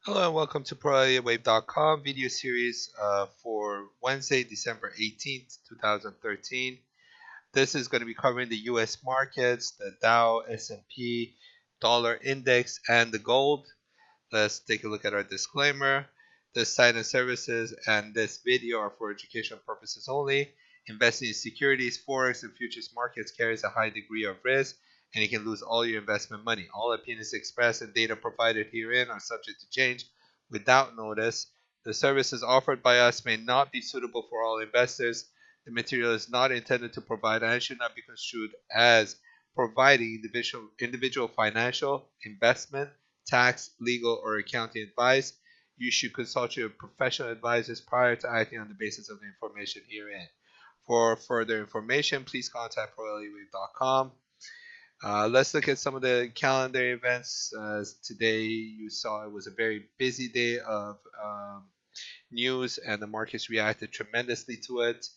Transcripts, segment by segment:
Hello and welcome to ProElliotWave.com video series for Wednesday, December 18th, 2013. This is going to be covering the U.S. markets, the Dow, S&P, dollar index, and the gold. Let's take a look at our disclaimer. This site and services and this video are for educational purposes only. Investing in securities, forex, and futures markets carries a high degree of risk, and you can lose all your investment money. All opinions expressed and data provided herein are subject to change without notice. The services offered by us may not be suitable for all investors. The material is not intended to provide and should not be construed as providing individual financial, investment, tax, legal, or accounting advice. You should consult your professional advisors prior to acting on the basis of the information herein. For further information, please contact ProElliotWave.com. Let's look at some of the calendar events. Today, you saw it was a very busy day of news, and the markets reacted tremendously to it.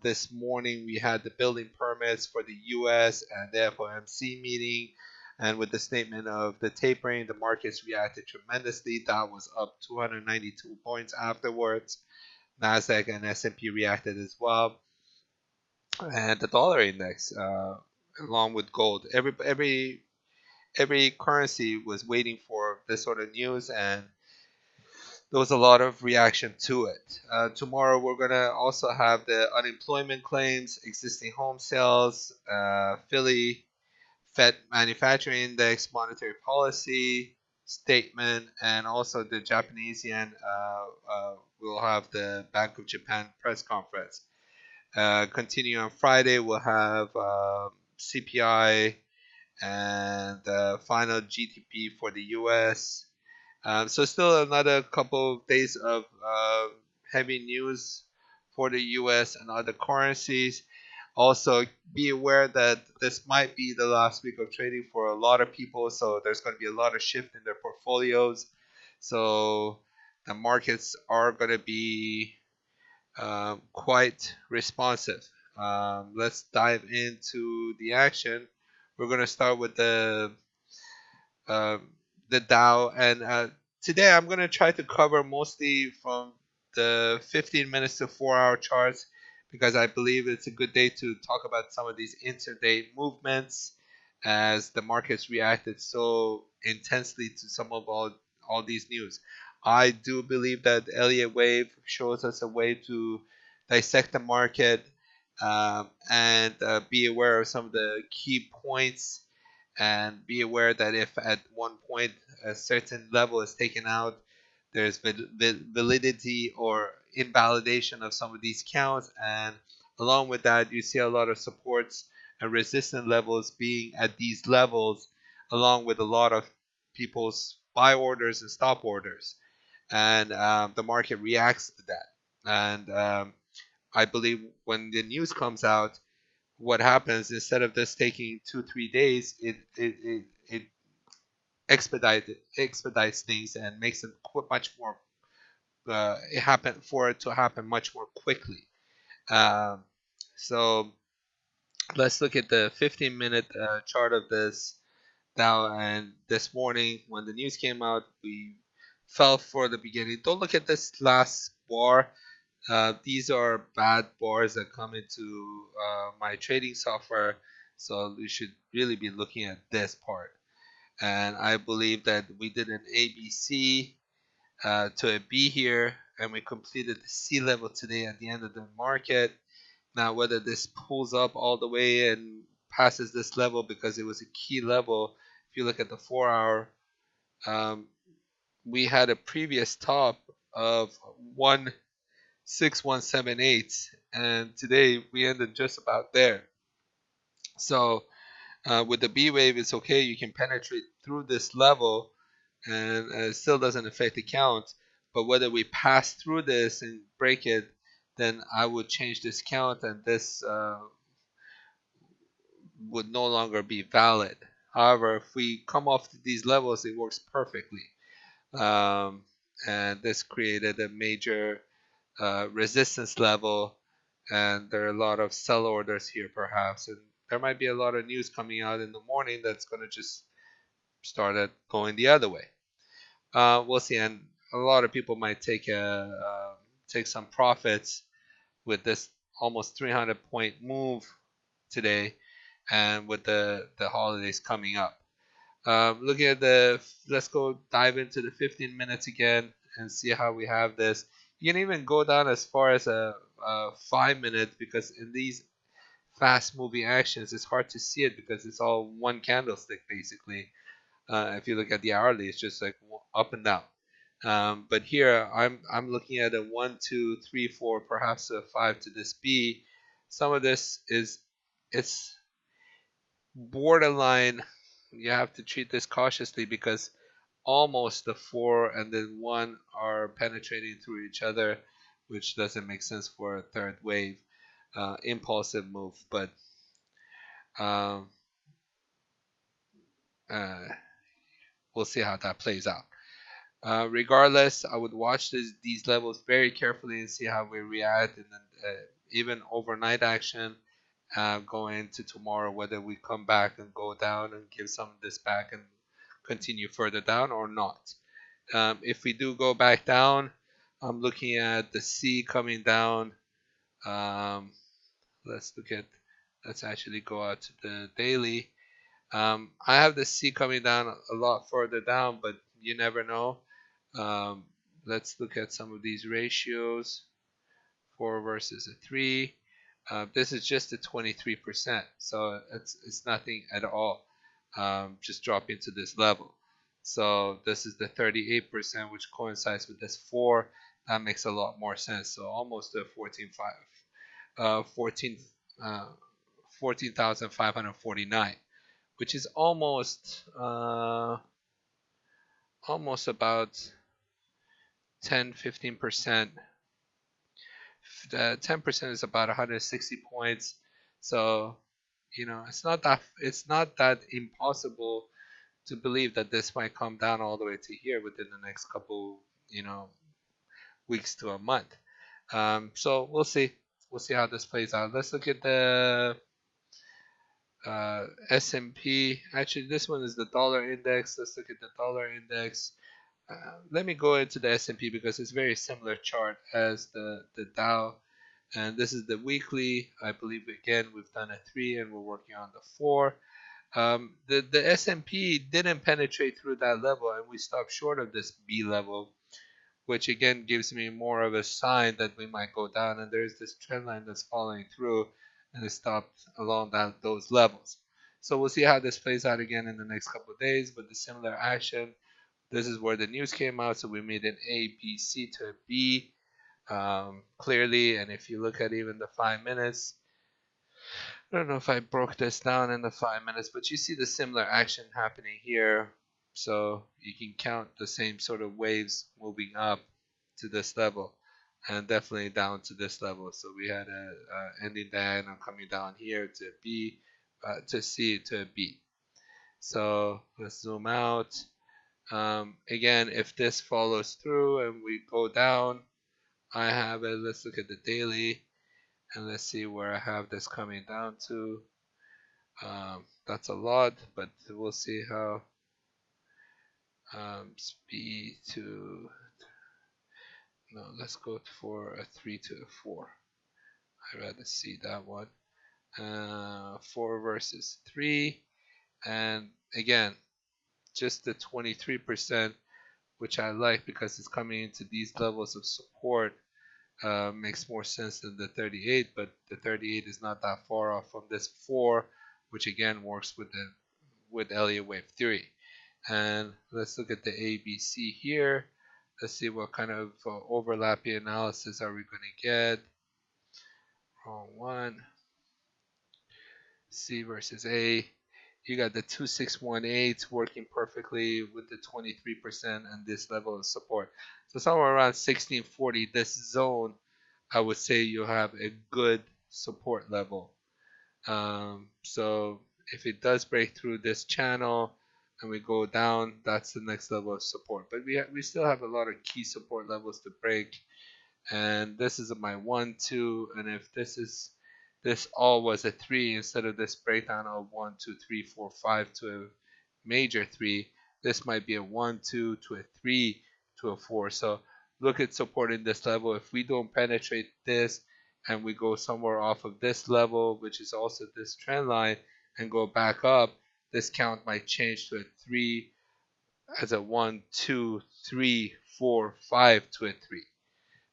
This morning, we had the building permits for the U.S. and the FOMC meeting. And with the statement of the tapering, the markets reacted tremendously. Dow was up 292 points afterwards. Nasdaq and S&P reacted as well, and the dollar index, along with gold. Every currency was waiting for this sort of news, and there was a lot of reaction to it. Tomorrow, we're going to also have the unemployment claims, existing home sales, Philly Fed manufacturing index, monetary policy statement, and also the Japanese yen. We'll have the Bank of Japan press conference. Continue on Friday, we'll have CPI and final GDP for the US. So still another couple of days of heavy news for the US and other currencies. Also, be aware that this might be the last week of trading for a lot of people, so there's going to be a lot of shift in their portfolios. So the markets are going to be quite responsive. Let's dive into the action. We're going to start with um, the Dow, and today I'm going to try to cover mostly from the 15 minutes to 4 hour charts because I believe it's a good day to talk about some of these intraday movements as the markets reacted so intensely to some of all these news. I do believe that Elliott wave shows us a way to dissect the market, and be aware of some of the key points, and be aware that if at one point a certain level is taken out, there's validity or invalidation of some of these counts, and along with that, you see a lot of supports and resistance levels being at these levels, along with a lot of people's buy orders and stop orders, and the market reacts to that. And I believe when the news comes out, what happens instead of this taking 2 3 days, it expedites things and makes it much more it happen for it to happen much more quickly. Um, so let's look at the 15-minute chart of this Dow, and this morning when the news came out, we fell for the beginning. Don't look at this last bar. These are bad bars that come into my trading software, so you should really be looking at this part. And I believe that we did an ABC to a B here, and we completed the C level today at the end of the market. Now, whether this pulls up all the way and passes this level because it was a key level, if you look at the 4 hour, um, we had a previous top of 16178, and today we ended just about there. So with the B wave, it's okay. You can penetrate through this level, and it still doesn't affect the count. But whether we pass through this and break it, then I would change this count, and this would no longer be valid. However, if we come off these levels, it works perfectly. Um, and this created a major resistance level, and there are a lot of sell orders here perhaps, and there might be a lot of news coming out in the morning that's going to just start it going the other way. We'll see, and a lot of people might take some profits with this almost 300 point move today, and with the holidays coming up. Looking at let's go dive into the 15 minutes again and see how we have this. You can even go down as far as a 5 minute, because in these fast moving actions, it's hard to see it because it's all one candlestick basically. If you look at the hourly, it's just like up and down. But here I'm looking at a 1, 2, 3, 4, perhaps a 5 to this B. Some of this is it's borderline. You have to treat this cautiously because almost the 4 and then 1 are penetrating through each other, which doesn't make sense for a third wave impulsive move. But um, uh, we'll see how that plays out. Regardless, I would watch these levels very carefully and see how we react, and then even overnight action going into tomorrow, whether we come back and go down and give some of this back and continue further down or not. If we do go back down, I'm looking at the C coming down. Um, let's look at, let's actually go out to the daily. I have the C coming down a lot further down, but you never know. Um, let's look at some of these ratios. 4 versus a 3. This is just a 23%, so it's nothing at all. Just dropping to this level. So this is the 38%, which coincides with this 4. That makes a lot more sense. So almost a 14, 14,549, which is almost about 10-15%. 10% is about 160 points. So it's not that impossible to believe that this might come down all the way to here within the next couple weeks to a month. So we'll see how this plays out. Let's look at the S&P. Actually, this one is the dollar index. Let's look at the dollar index. Let me go into the S&P because it's very similar chart as the Dow, and this is the weekly. I believe again we've done a 3 and we're working on the 4. The S&P didn't penetrate through that level, and we stopped short of this B level, which again gives me more of a sign that we might go down. And there's this trend line that's following through, and it stopped along those levels. So we'll see how this plays out again in the next couple of days. But the similar action, this is where the news came out, so we made an A, B, C to a B clearly. And if you look at even the 5 minutes, I don't know if I broke this down in the 5 minutes, but you see the similar action happening here. So you can count the same sort of waves moving up to this level and definitely down to this level. So we had a ending diagonal coming down here to B, to C to B. So let's zoom out. Again, if this follows through and we go down, I have it. Let's look at the daily and let's see where I have this coming down to. That's a lot, but we'll see how speed to, no, let's go for a 3 to a 4. I'd rather see that one. 4 versus 3, and again, just the 23%, which I like because it's coming into these levels of support. Makes more sense than the 38, but the 38 is not that far off from this 4, which again works with Elliott wave theory. And let's look at the ABC here. Let's see what kind of overlapping analysis are we going to get. Wrong one. C versus A. You got the 2618 working perfectly with the 23% and this level of support. So somewhere around 1640, this zone, I would say you have a good support level. So if it does break through this channel and we go down, that's the next level of support. But we still have a lot of key support levels to break. And this is my 1, 2, and if this all was a 3 instead of this breakdown of 1, 2, 3, 4, 5 to a major 3, This might be a 1, 2 to a 3 to a 4. So look at supporting this level. If we don't penetrate this and we go somewhere off of this level, which is also this trend line, and go back up, this count might change to a 3 as a 1, 2, 3, 4, 5 to a 3.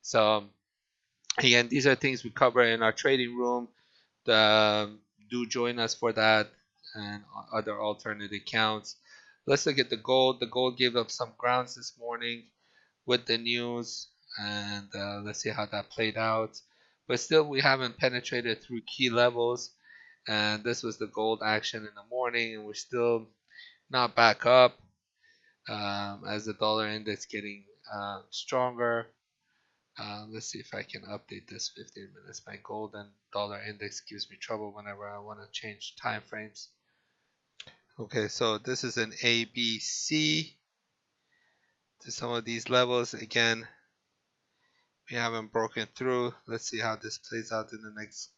So again, these are things we cover in our trading room. Do join us for that and other alternate accounts. Let's look at the gold. The gold gave up some grounds this morning with the news, and let's see how that played out. But still, we haven't penetrated through key levels, and this was the gold action in the morning, and we're still not back up as the dollar index getting stronger. Let's see if I can update this 15 minutes. My gold and dollar index gives me trouble whenever I want to change time frames. Okay, so this is an ABC to some of these levels. Again, we haven't broken through. Let's see how this plays out in the next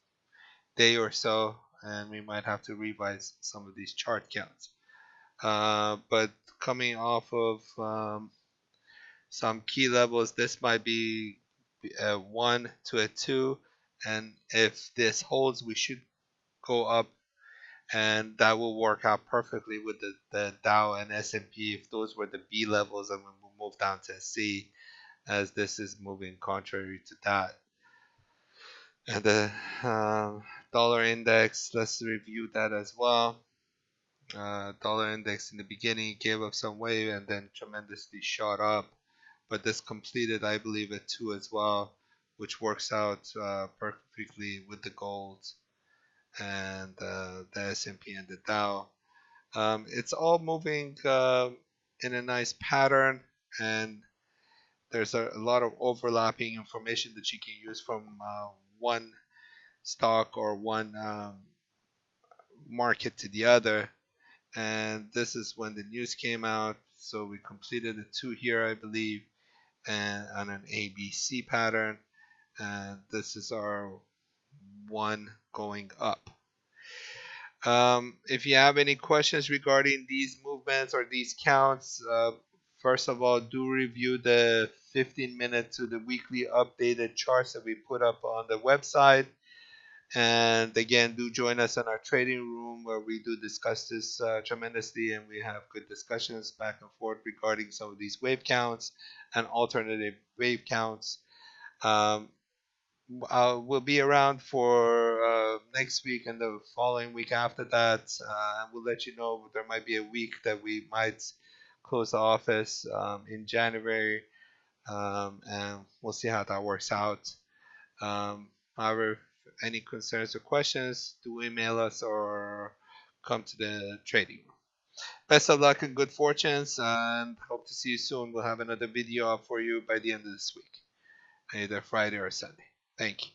day or so, and we might have to revise some of these chart counts. But coming off of some key levels, this might be a 1 to a 2, and if this holds, we should go up, and that will work out perfectly with the Dow and S&P if those were the B levels, and we'll move down to C, as this is moving contrary to that. And the dollar index, let's review that as well. Dollar index in the beginning gave up some weight and then tremendously shot up, but this completed, I believe, at 2 as well, which works out perfectly with the gold and the S&P and the Dow. It's all moving in a nice pattern, and there's a lot of overlapping information that you can use from one stock or one market to the other. And this is when the news came out, so we completed a 2 here, I believe, and on an ABC pattern, and this is our 1 going up. If you have any questions regarding these movements or these counts, first of all, do review the 15-minute to the weekly updated charts that we put up on the website. And again, do join us in our trading room where we do discuss this tremendously, and we have good discussions back and forth regarding some of these wave counts and alternative wave counts. We'll be around for next week and the following week after that. And we'll let you know. There might be a week that we might close the office in January, and we'll see how that works out. However, any concerns or questions, do email us or come to the trading room. Best of luck and good fortunes, and hope to see you soon. We'll have another video up for you by the end of this week, either Friday or Sunday. Thank you.